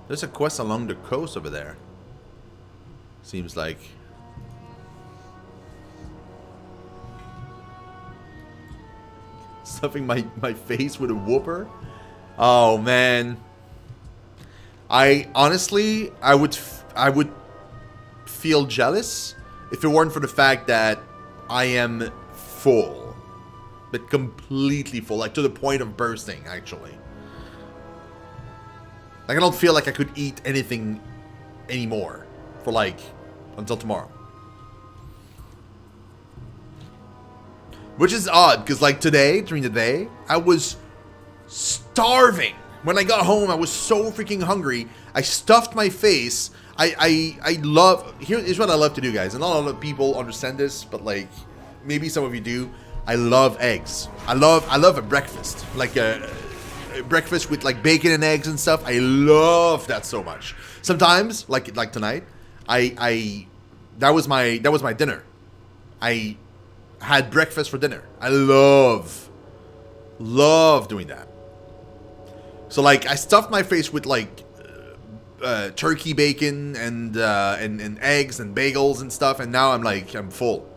There's a quest along the coast over there. Seems like. Stuffing my face with a whooper? Oh, man. I honestly, I would feel jealous if it weren't for the fact that I am full. But completely full. Like, to the point of bursting, actually. Like, I don't feel like I could eat anything anymore for, like, until tomorrow. Which is odd, because, like, today, during the day, I was starving. When I got home, I was so freaking hungry. I stuffed my face. I love... Here's what I love to do, guys. And not a lot of people understand this, but, like, maybe some of you do. I love eggs. I love a breakfast. Like, a breakfast with, like, bacon and eggs and stuff. I love that so much. Sometimes, like tonight, that was my dinner. I had breakfast for dinner. I love doing that. So, like, I stuffed my face with, like, turkey bacon and eggs and bagels and stuff, and now I'm full.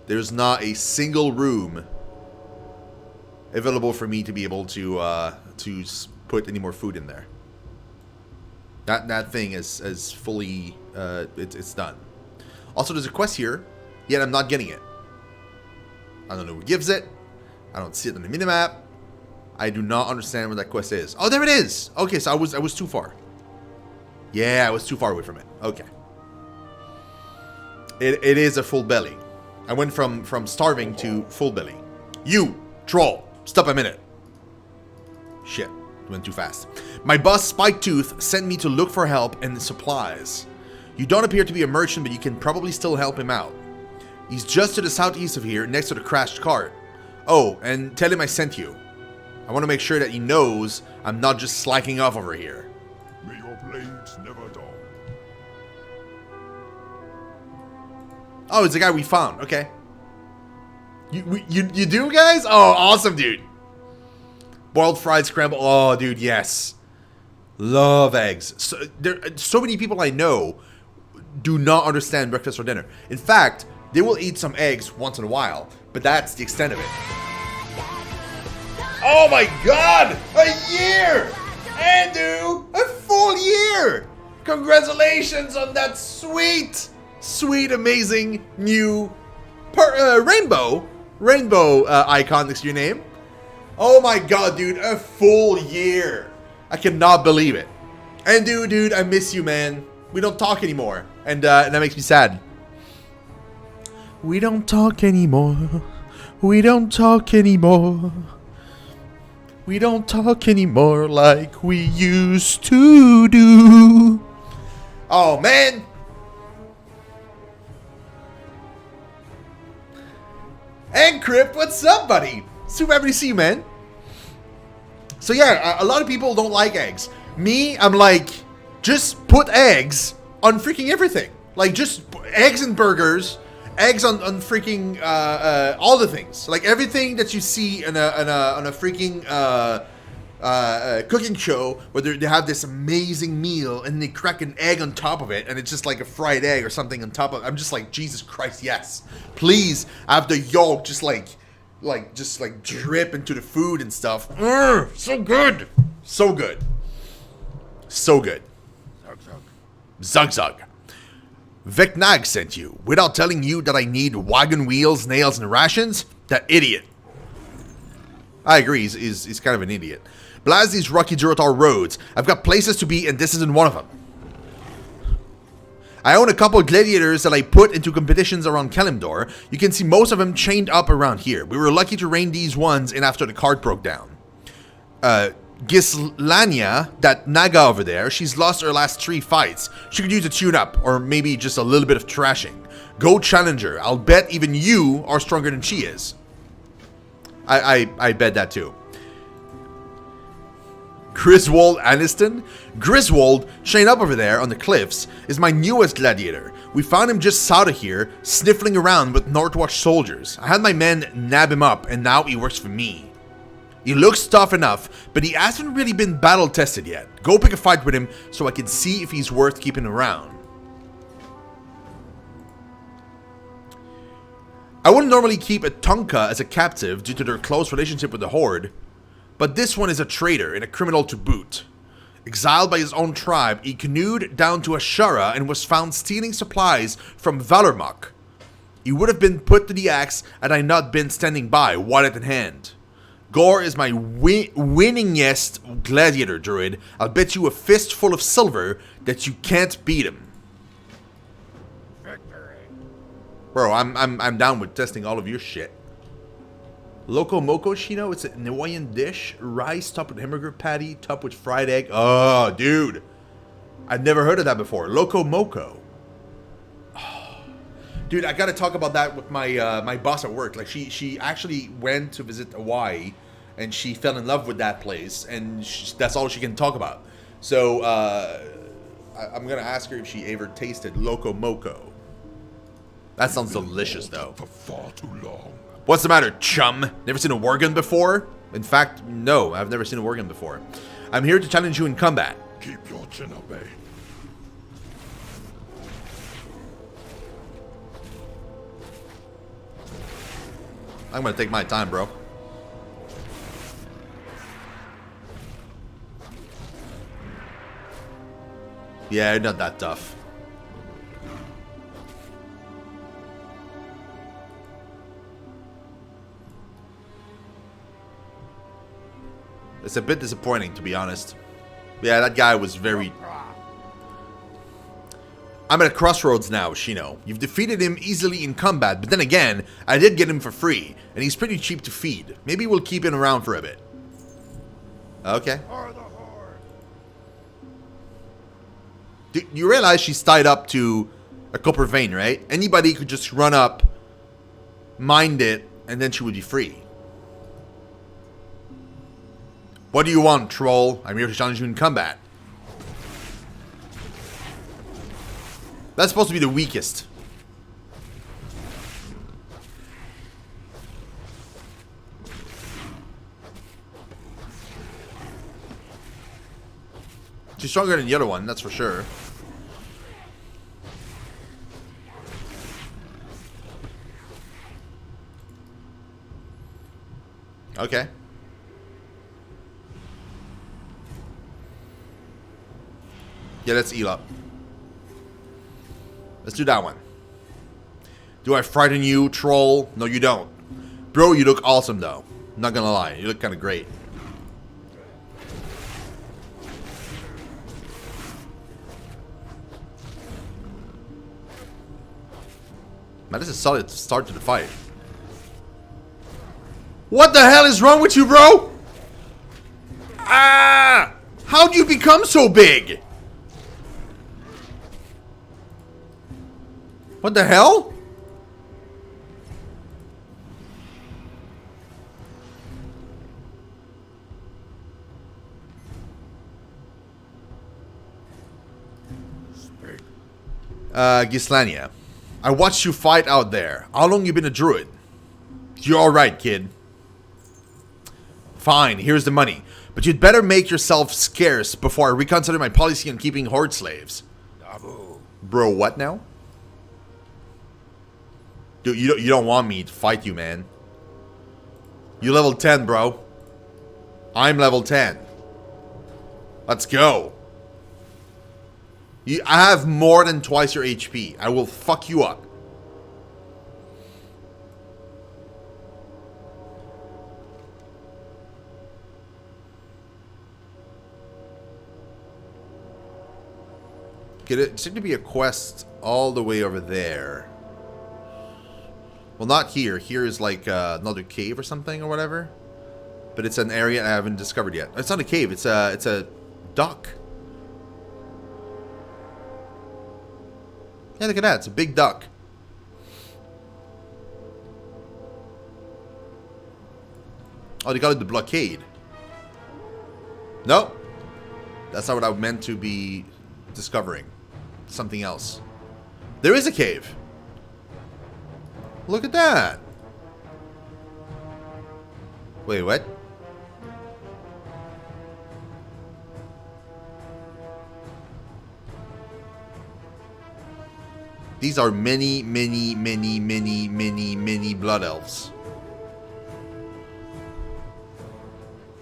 There's not a single room available for me to be able to put any more food in there. That thing is fully it's done. Also, there's a quest here, yet I'm not getting it. I don't know who gives it. I don't see it on the minimap. I do not understand what that quest is. Oh, there it is. Okay, so I was too far. Yeah, I was too far away from it. Okay. It is a full belly. I went from starving to full belly. You, troll, stop a minute. Shit, went too fast. My boss, Spiketooth, sent me to look for help and supplies. You don't appear to be a merchant, but you can probably still help him out. He's just to the southeast of here, next to the crashed cart. Oh, and tell him I sent you. I want to make sure that he knows I'm not just slacking off over here. May your blades never dull. Oh, it's the guy we found. Okay. You do, guys? Oh, awesome, dude. Boiled fried scramble. Oh, dude, yes. Love eggs. So many people I know do not understand breakfast or dinner. In fact, they will eat some eggs once in a while, but that's the extent of it. Oh my god! A year! Andrew! A full year! Congratulations on that sweet, amazing new rainbow icon next to your name. Oh my god, dude, a full year. I cannot believe it. Andrew, dude, I miss you, man. We don't talk anymore, and that makes me sad. We don't talk anymore. We don't talk anymore. We don't talk anymore like we used to do. Oh, man. And Crypt, what's up, buddy? Super happy to see you, man. So yeah, a lot of people don't like eggs. Me, I'm like, just put eggs on freaking everything. Like, just eggs and burgers. Eggs on freaking all the things, like everything that you see on a freaking cooking show, where they have this amazing meal and they crack an egg on top of it, and it's just like a fried egg or something on top of. I'm just like, Jesus Christ, yes, please have the yolk just like drip into the food and stuff. So good, so good, so good. Zug zug. Vecnag sent you, without telling you that I need wagon wheels, nails, and rations? That idiot. I agree, he's kind of an idiot. Blast these rocky Durotar roads. I've got places to be, and this isn't one of them. I own a couple of gladiators that I put into competitions around Kalimdor. You can see most of them chained up around here. We were lucky to rein these ones in after the cart broke down. Gislania, that Naga over there, she's lost her last 3 fights. She could use a tune-up, or maybe just a little bit of trashing. Go challenge her. I'll bet even you are stronger than she is. I bet that too. Griswold Aniston? Griswold, chained up over there on the cliffs, is my newest gladiator. We found him just south of here, sniffling around with Northwatch soldiers. I had my men nab him up, and now he works for me. He looks tough enough, but he hasn't really been battle tested yet. Go pick a fight with him so I can see if he's worth keeping around. I wouldn't normally keep a Tonka as a captive due to their close relationship with the Horde, but this one is a traitor and a criminal to boot. Exiled by his own tribe, he canoed down to Ashara and was found stealing supplies from Valormok. He would have been put to the axe had I not been standing by, wallet in hand. Gore is my winningest gladiator druid. I'll bet you a fistful of silver that you can't beat him. Victory. Bro, I'm down with testing all of your shit. Loco Moco Shino, it's a Hawaiian dish. Rice topped with hamburger patty, topped with fried egg. Oh, dude. I've never heard of that before. Loco Moco. Oh. Dude, I gotta talk about that with my my boss at work. Like, she actually went to visit Hawaii, and she fell in love with that place, and that's all she can talk about. So, I'm gonna ask her if she ever tasted Loco Moco. That sounds delicious, though. For far too long. What's the matter, chum? Never seen a wargun before? In fact, no, I've never seen a wargun before. I'm here to challenge you in combat. Keep your chin up, eh? I'm gonna take my time, bro. Yeah, you're not that tough. It's a bit disappointing, to be honest. Yeah, that guy was very... I'm at a crossroads now, Shino. You've defeated him easily in combat, but then again, I did get him for free, and he's pretty cheap to feed. Maybe we'll keep him around for a bit. Okay. Dude, you realize she's tied up to a copper vein, right? Anybody could just run up, mind it, and then she would be free. What do you want, troll? I'm here to challenge you in combat. That's supposed to be the weakest. She's stronger than the other one, that's for sure. Okay. Yeah, let's heal up. Let's do that one. Do I frighten you, troll? No, you don't. Bro, you look awesome, though. Not gonna lie, you look kind of great. Man, this is a solid start to the fight. What the hell is wrong with you, bro? Ah! How'd you become so big? What the hell? Gislania. I watched you fight out there. How long you been a druid? You're alright, kid. Fine, here's the money. But you'd better make yourself scarce before I reconsider my policy on keeping horde slaves. Bro, what now? Dude, you don't want me to fight you, man. You level 10, bro. I'm level 10. Let's go. I have more than twice your HP. I will fuck you up. It seemed to be a quest all the way over there. Well, not here. Here is like another cave or something or whatever. But it's an area I haven't discovered yet. It's not a cave. It's a duck. Yeah, look at that. It's a big duck. Oh, they call it the blockade. No. That's not what I meant to be discovering. Something else. There is a cave. Look at that. Wait, what? These are many, many, many, many, many, many blood elves.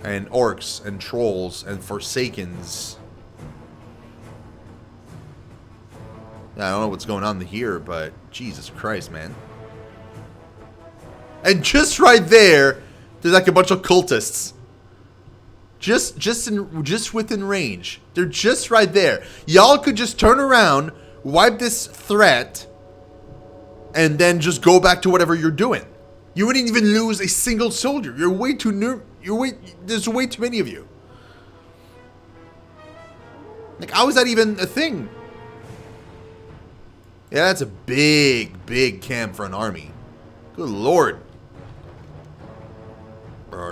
And orcs and trolls and forsakens. I don't know what's going on here, but Jesus Christ, man. And just right there, there's like a bunch of cultists. Just within range. They're just right there. Y'all could just turn around, wipe this threat, and then just go back to whatever you're doing. You wouldn't even lose a single soldier. You're way too there's way too many of you. Like, how is that even a thing? Yeah, that's a big, big camp for an army. Good lord. Now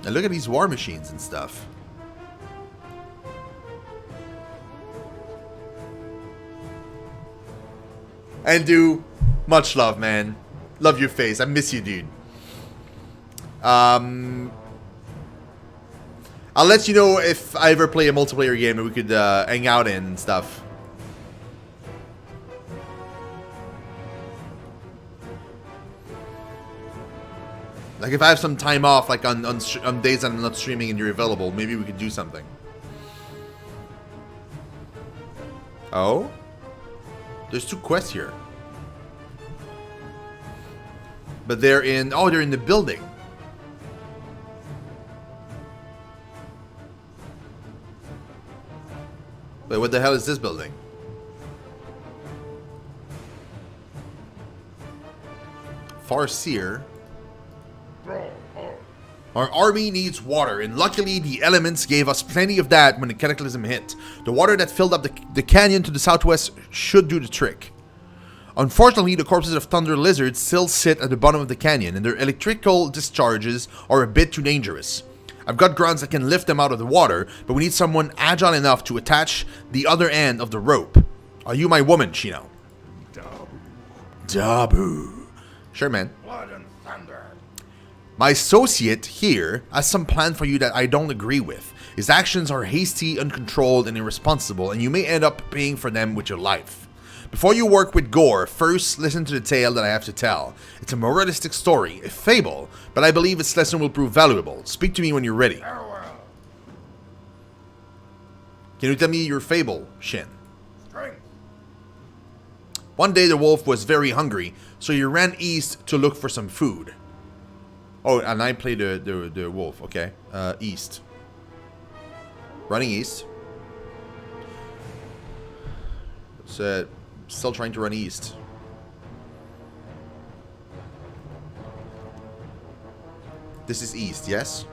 look at these war machines and stuff. And do much love, man. Love your face. I miss you, dude. I'll let you know if I ever play a multiplayer game that we could hang out in and stuff. Like if I have some time off, like on days that I'm not streaming and you're available, maybe we could do something. Oh? There's 2 quests here. But they're in... Oh, they're in the building. Wait, what the hell is this building? Farseer. Our army needs water, and luckily the elements gave us plenty of that when the cataclysm hit. The water that filled up the canyon to the southwest should do the trick. Unfortunately, the corpses of thunder lizards still sit at the bottom of the canyon, and their electrical discharges are a bit too dangerous. I've got grounds that can lift them out of the water, but we need someone agile enough to attach the other end of the rope. Are you my woman, Shino? Dabu. Sure, man. Blood and thunder. My associate here has some plan for you that I don't agree with. His actions are hasty, uncontrolled, and irresponsible, and you may end up paying for them with your life. Before you work with gore, first listen to the tale that I have to tell. It's a moralistic story, a fable, but I believe its lesson will prove valuable. Speak to me when you're ready. Farewell. Can you tell me your fable, Shin? Strength. One day the wolf was very hungry, so he ran east to look for some food. Oh, and I play the wolf, okay. East. Running east. So, still trying to run east. This is east, yes?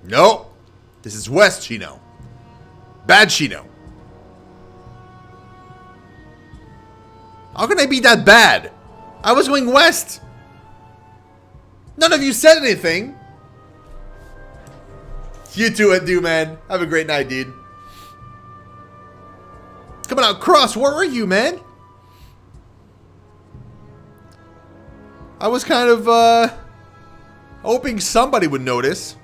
No, this is west, Shino. Bad Shino. How can I be that bad? I was going west. None of you said anything. You do it, dude, man. Have a great night, dude. It's coming out cross. Where were you, man? I was kind of, hoping somebody would notice.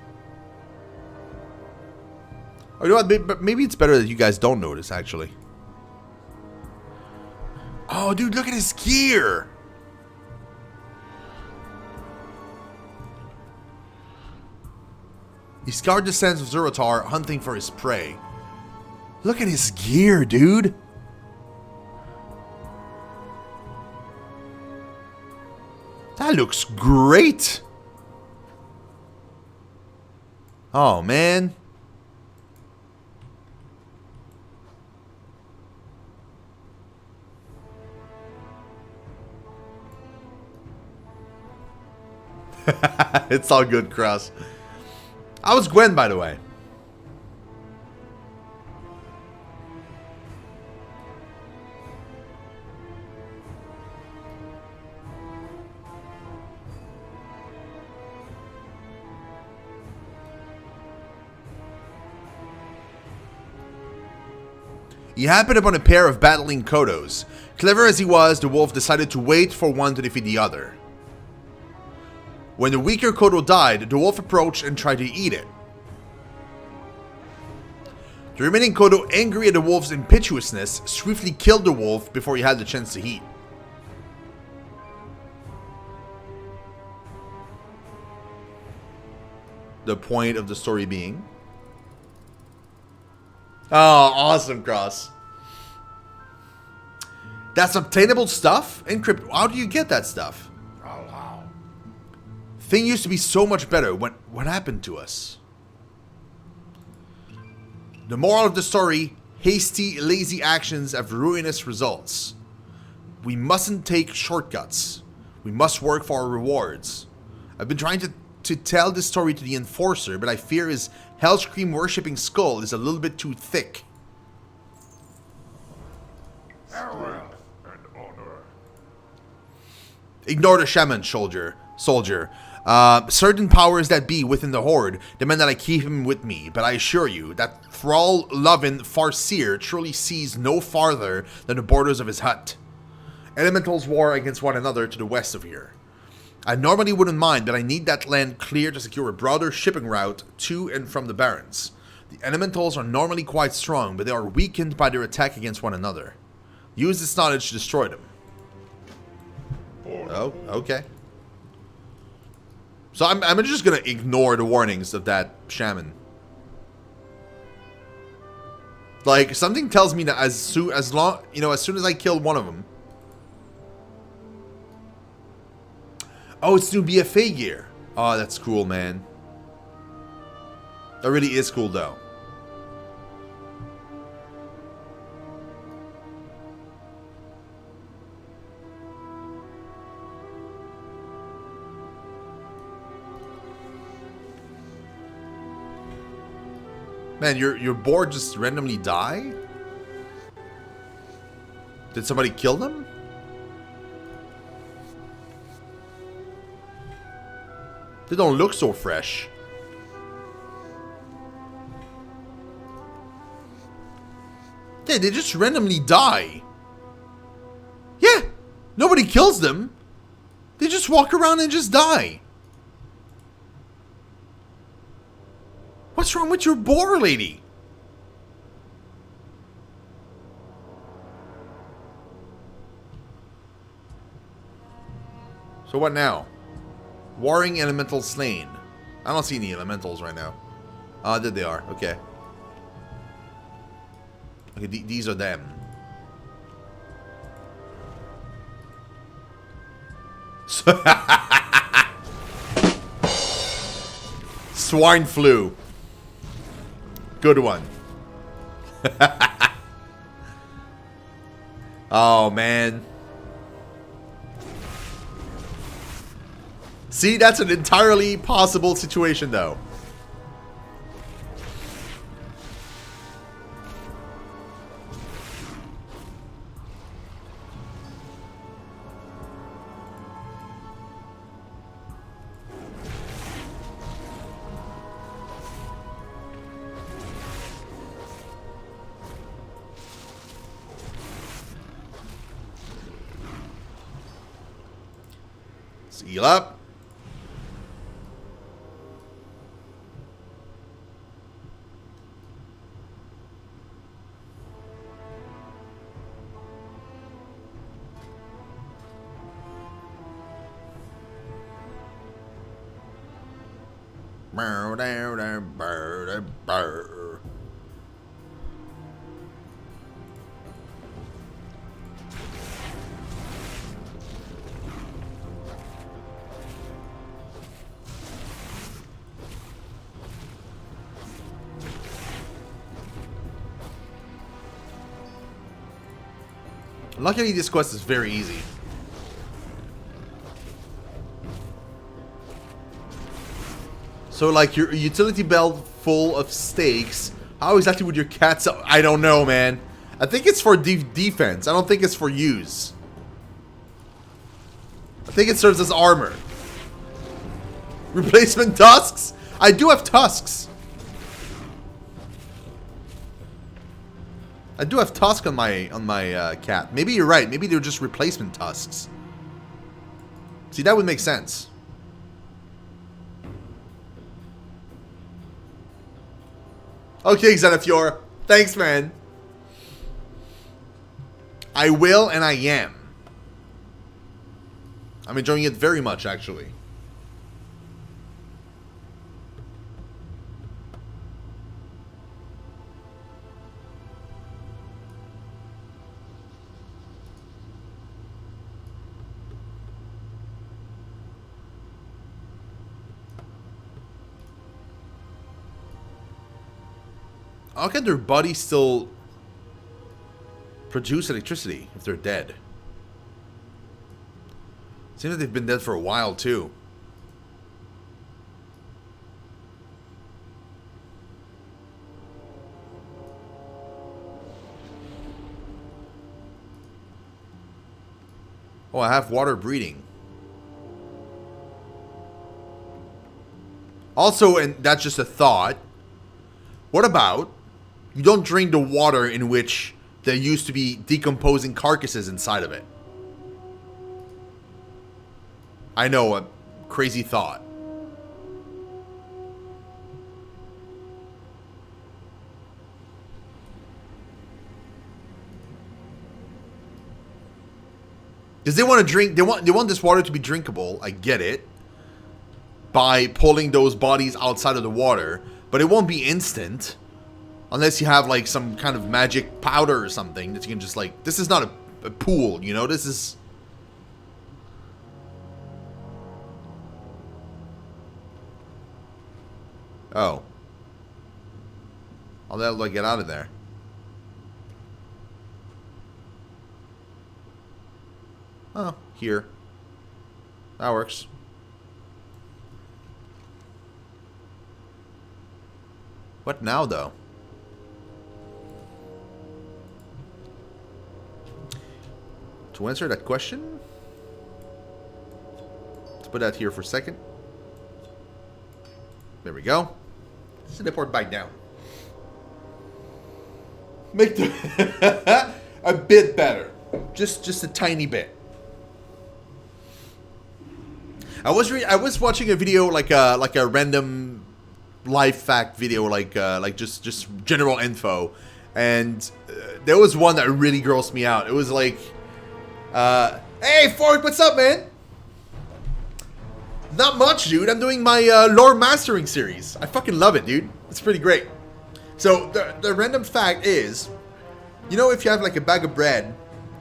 Or you know what? Maybe it's better that you guys don't notice, actually. Oh, dude, look at his gear. He scoured the sands of Durotar, hunting for his prey. Look at his gear, dude. That looks great. Oh, man. It's all good, Cross. I was Gwen, by the way. He happened upon a pair of battling Kodos. Clever as he was, the wolf decided to wait for one to defeat the other. When the weaker Kodo died, the wolf approached and tried to eat it. The remaining Kodo, angry at the wolf's impetuousness, swiftly killed the wolf before he had the chance to eat. The point of the story being... Oh, awesome, Cross. That's obtainable stuff? Encrypt. How do you get that stuff? How? Thing used to be so much better. What happened to us? The moral of the story, hasty, lazy actions have ruinous results. We mustn't take shortcuts. We must work for our rewards. I've been trying to tell this story to the enforcer, but I fear his Hellscream worshipping skull is a little bit too thick. Farewell and honor. Ignore the shaman, soldier. Certain powers that be within the Horde demand that I keep him with me, but I assure you that Thrall-loving Farseer truly sees no farther than the borders of his hut. Elementals war against one another to the west of here. I normally wouldn't mind, but I need that land clear to secure a broader shipping route to and from the Barrens. The Elementals are normally quite strong, but they are weakened by their attack against one another. Use this knowledge to destroy them. Oh, okay. So I'm just gonna ignore the warnings of that shaman. Like, something tells me that as soon as I kill one of them. Oh, it's new BFA gear. Oh, that's cool, man. That really is cool, though. Man, your board just randomly die? Did somebody kill them? They don't look so fresh. Yeah, they just randomly die. Yeah, nobody kills them. They just walk around and just die. What's wrong with your boar, lady? So what now? Warring elemental slain. I don't see any elementals right now. There they are. Okay. Okay, these are them. Swine flu. Good one. Oh, man. See, that's an entirely possible situation, though. Seal up. Luckily, this quest is very easy. So, like, your utility belt full of stakes. How exactly would your cats... I don't know, man. I think it's for defense. I don't think it's for use. I think it serves as armor. Replacement tusks? I do have tusks. I do have tusk on my cat. Maybe you're right. Maybe they're just replacement tusks. See, that would make sense. Okay, Xenofior. Thanks, man. I will and I am. I'm enjoying it very much, actually. How can their bodies still produce electricity if they're dead? Seems like they've been dead for a while, too. Oh, I have water breathing. Also, and that's just a thought, what about you don't drink the water in which there used to be decomposing carcasses inside of it? I know, a crazy thought. Because they want to drink, they want this water to be drinkable, I get it, by pulling those bodies outside of the water, but it won't be instant. Unless you have, like, some kind of magic powder or something that you can just, like... This is not a pool, you know? This is... Oh. How the hell do I get out of there? Oh, here. That works. What now, though? To answer that question, let's put that here for a second. There we go. Let's teleport back down. Make the a bit better, just a tiny bit. I was watching a video like a random life fact video, like just general info, and there was one that really grossed me out. It was like. Hey, Fork, what's up, man? Not much, dude. I'm doing my Loremastering series. I fucking love it, dude. It's pretty great. So, the random fact is, you know, if you have, like, a bag of bread,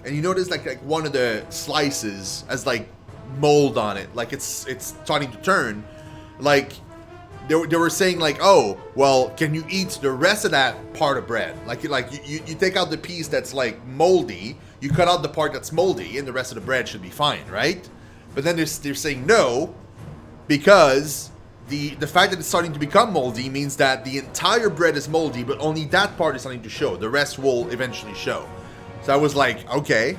and you notice, like one of the slices has, like, mold on it, like, it's starting to turn, like, they were saying, like, oh, well, can you eat the rest of that part of bread? Like you take out the piece that's, like, moldy, you cut out the part that's moldy, and the rest of the bread should be fine, right? But then they're saying no, because the fact that it's starting to become moldy means that the entire bread is moldy, but only that part is starting to show. The rest will eventually show. So I was like, okay,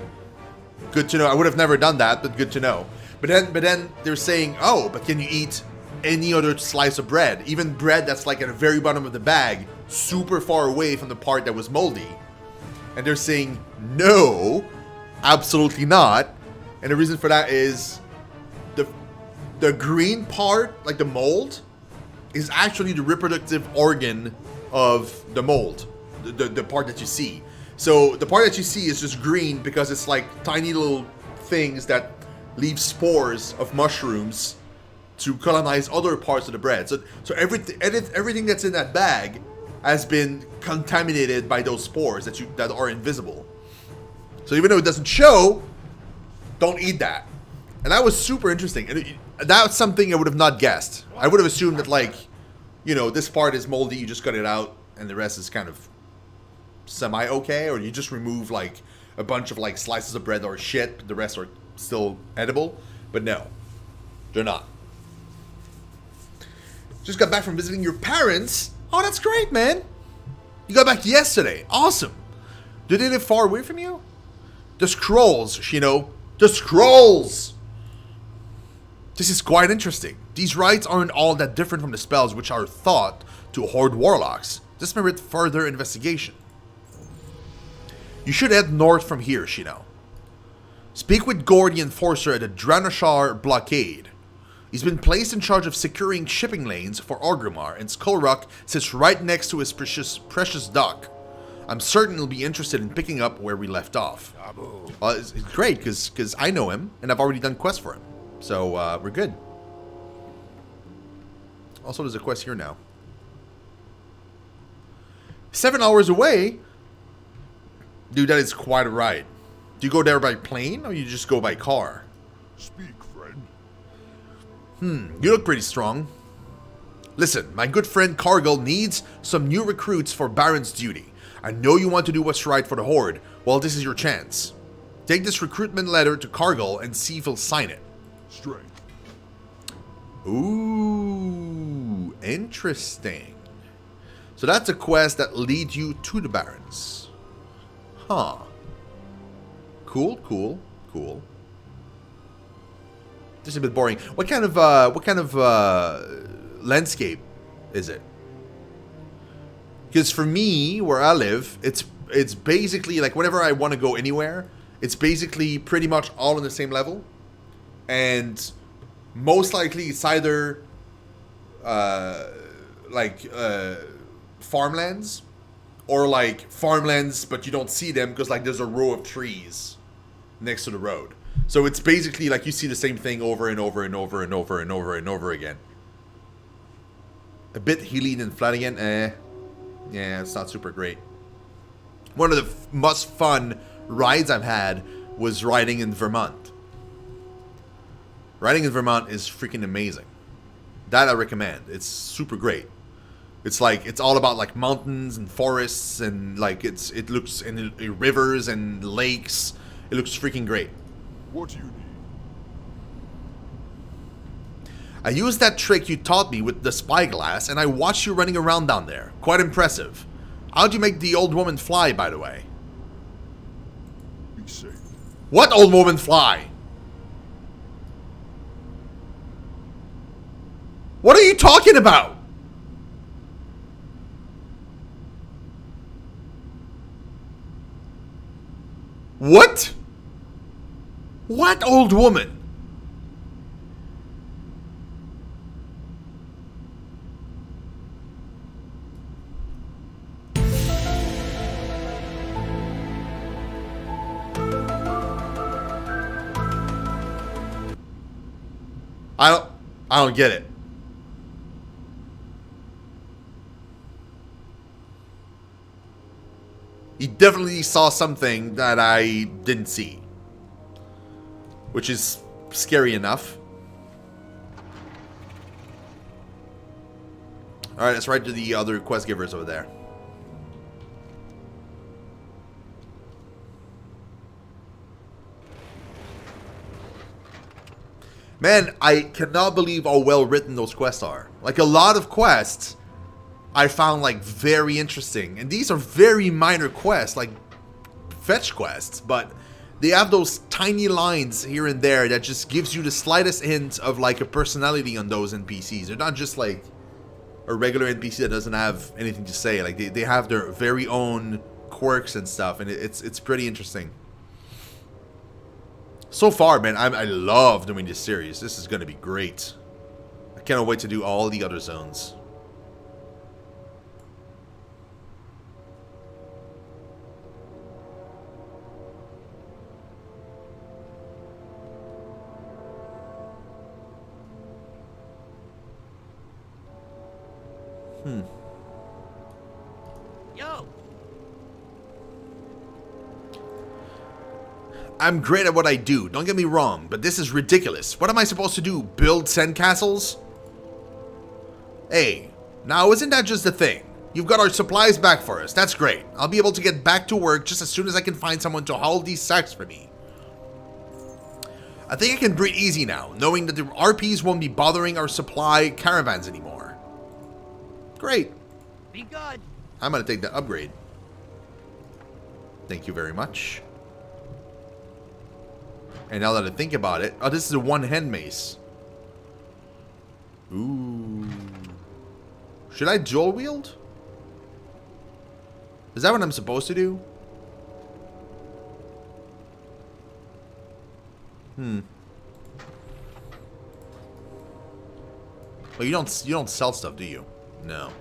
good to know. I would have never done that, but good to know. But then they're saying, oh, but can you eat any other slice of bread? Even bread that's like at the very bottom of the bag, super far away from the part that was moldy. And they're saying, no, absolutely not. And the reason for that is the green part, like the mold, is actually the reproductive organ of the mold, the part that you see. So the part that you see is just green because it's like tiny little things that leave spores of mushrooms to colonize other parts of the bread. So everything that's in that bag has been contaminated by those spores that are invisible. So even though it doesn't show, don't eat that. And that was super interesting. And that's something I would have not guessed. I would have assumed that, like, you know, this part is moldy, you just cut it out, and the rest is kind of semi-okay, or you just remove, like, a bunch of, like, slices of bread or shit, but the rest are still edible. But no, they're not. Just got back from visiting your parents. Oh, that's great, man. You got back yesterday. Awesome. Did they live far away from you? The scrolls, you know. The scrolls! This is quite interesting. These rites aren't all that different from the spells which are thought to hoard warlocks. This merits further investigation. You should head north from here, Shino. Speak with Gord the Enforcer at the Durotar blockade. He's been placed in charge of securing shipping lanes for Orgrimmar, and Skullrock sits right next to his precious dock. I'm certain he'll be interested in picking up where we left off. It's great, because I know him, and I've already done quests for him. So, we're good. Also, there's a quest here now. 7 hours away? Dude, that is quite a ride. Do you go there by plane, or you just go by car? Speak, friend. You look pretty strong. Listen, my good friend Cargill needs some new recruits for Baron's duty. I know you want to do what's right for the Horde. Well, this is your chance. Take this recruitment letter to Cargill and see if he'll sign it. Strength. Ooh, interesting. So that's a quest that leads you to the Barons. Huh. Cool. Just a bit boring. What kind of landscape is it? Because for me, where I live, it's basically like whenever I want to go anywhere, it's basically pretty much all on the same level, and most likely it's either farmlands, or like farmlands, but you don't see them because like there's a row of trees next to the road. So it's basically like you see the same thing over and over and over and over and over and over again. A bit Helene and Flanagan, yeah, it's not super great. One of the most fun rides I've had was riding in Vermont. Riding in Vermont is freaking amazing. That I recommend. It's super great. It's like, it's all about like mountains and forests, and like it looks in rivers and lakes. It looks freaking great. What do you need? I used that trick you taught me with the spyglass, and I watched you running around down there. Quite impressive. How'd you make the old woman fly, by the way? Be safe. What old woman fly? What are you talking about? What? What old woman? I don't get it. He definitely saw something that I didn't see, which is scary enough. Alright, let's ride to the other quest givers over there. Man, I cannot believe how well written those quests are. Like, a lot of quests I found like very interesting, and these are very minor quests, like fetch quests, but they have those tiny lines here and there that just gives you the slightest hint of like a personality on those NPCs. They're not just like a regular NPC that doesn't have anything to say. Like they have their very own quirks and stuff, and it's pretty interesting. So far, man, I love doing this series. This is going to be great. I cannot wait to do all the other zones. Yo. I'm great at what I do, don't get me wrong, but this is ridiculous. What am I supposed to do? Build sandcastles? Hey, now isn't that just the thing? You've got our supplies back for us, that's great. I'll be able to get back to work just as soon as I can find someone to haul these sacks for me. I think I can breathe easy now, knowing that the RPs won't be bothering our supply caravans anymore. Great. Be good. I'm gonna take the upgrade. Thank you very much. And now that I think about it, oh, this is a one-hand mace. Ooh. Should I dual wield? Is that what I'm supposed to do? Well, you don't sell stuff, do you? No.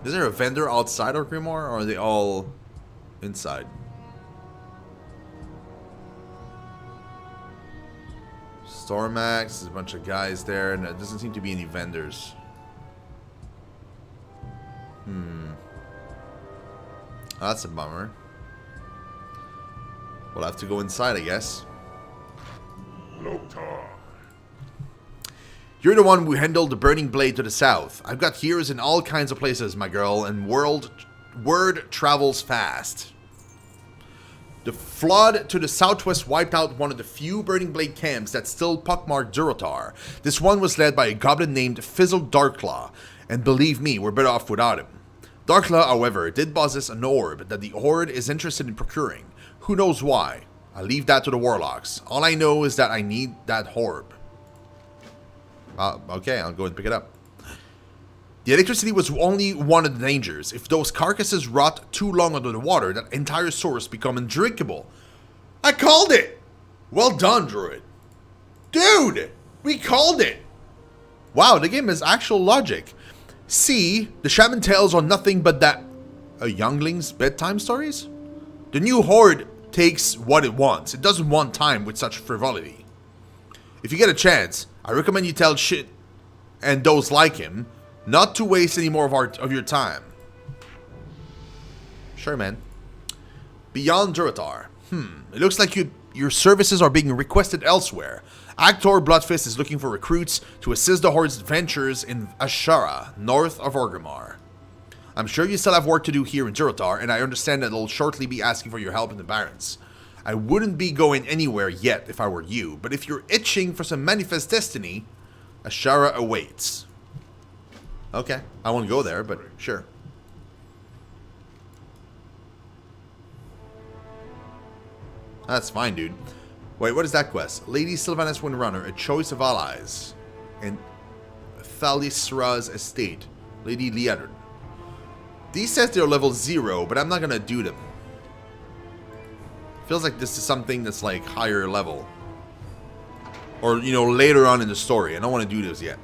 Is there a vendor outside of Grimoire, or are they all inside? Stormax, there's a bunch of guys there, and there doesn't seem to be any vendors. That's a bummer. We'll have to go inside, I guess. Lotar. You're the one who handled the burning blade to the south. I've got heroes in all kinds of places, my girl, and word travels fast. The flood to the southwest wiped out one of the few burning blade camps that still pockmarked Durotar. This one was led by a goblin named Fizzled Darkclaw, and believe me, we're better off without him. Darkclaw, however, did possess an orb that the Horde is interested in procuring. Who knows why? I'll leave that to the warlocks. All I know is that I need that orb. Okay, I'll go and pick it up. The electricity was only one of the dangers. If those carcasses rot too long under the water, that entire source become undrinkable. I called it! Well done, Druid. Dude! We called it! Wow, the game has actual logic. See, the shaman tales are nothing but that... a youngling's bedtime stories? The new Horde takes what it wants. It doesn't want time with such frivolity. If you get a chance, I recommend you tell shit and those like him not to waste any more of your time. Sure, man. Beyond Durotar. It looks like your services are being requested elsewhere. Actor Bloodfist is looking for recruits to assist the Horde's ventures in Ashara, north of Orgrimmar. I'm sure you still have work to do here in Durotar, and I understand that they'll shortly be asking for your help in the Barrens. I wouldn't be going anywhere yet if I were you, but if you're itching for some manifest destiny, Ashara awaits. Okay, I won't go there, but sure. That's fine, dude. Wait, what is that quest? Lady Sylvanas Windrunner, a choice of allies. And Thalisra's estate. Lady Liadrin. These says they're level 0, but I'm not gonna do them. Feels like this is something that's like higher level. Or, you know, later on in the story. I don't want to do this yet.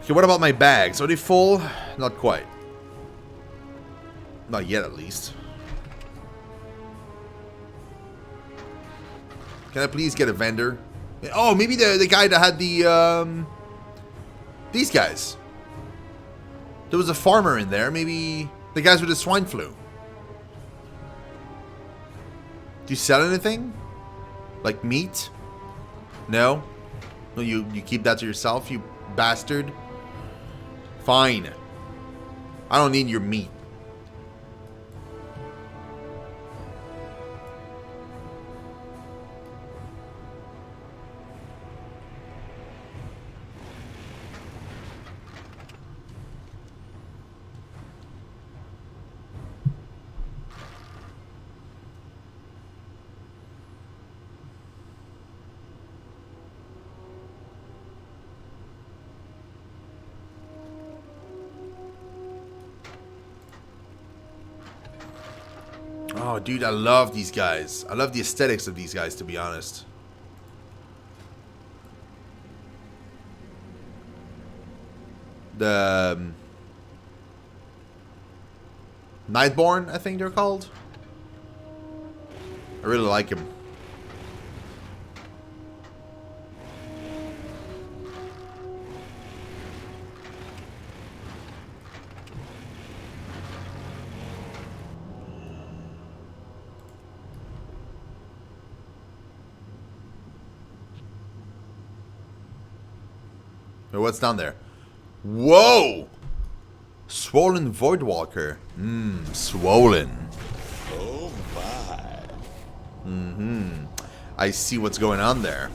Okay, what about my bags? Are they full? Not quite. Not yet, at least. Can I please get a vendor? Oh, maybe the guy that had the, these guys. There was a farmer in there. Maybe the guys with the swine flu. Do you sell anything? Like meat? No? No, you keep that to yourself, you bastard? Fine. I don't need your meat. Oh, dude, I love these guys. I love the aesthetics of these guys, to be honest. The Nightborn, I think they're called. I really like him. What's down there? Whoa! Swollen Voidwalker. Swollen. Oh my. I see what's going on there.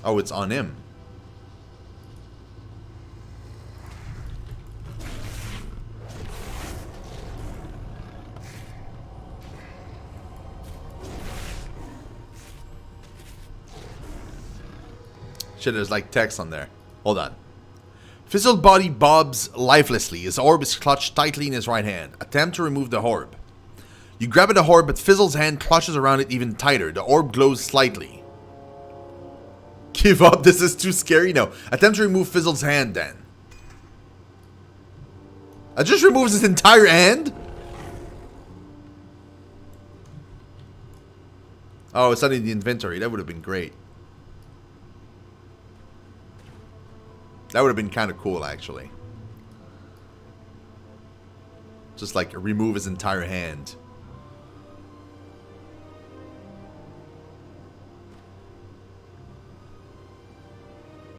Oh, it's on him. Shit, there's like text on there. Hold on. Fizzled body bobs lifelessly. His orb is clutched tightly in his right hand. Attempt to remove the orb. You grab at the orb, but Fizzle's hand clutches around it even tighter. The orb glows slightly. Give up, this is too scary. No. Attempt to remove Fizzle's hand then. It just removes his entire hand? Oh, it's not in the inventory. That would have been great. That would have been kind of cool, actually. Just like remove his entire hand.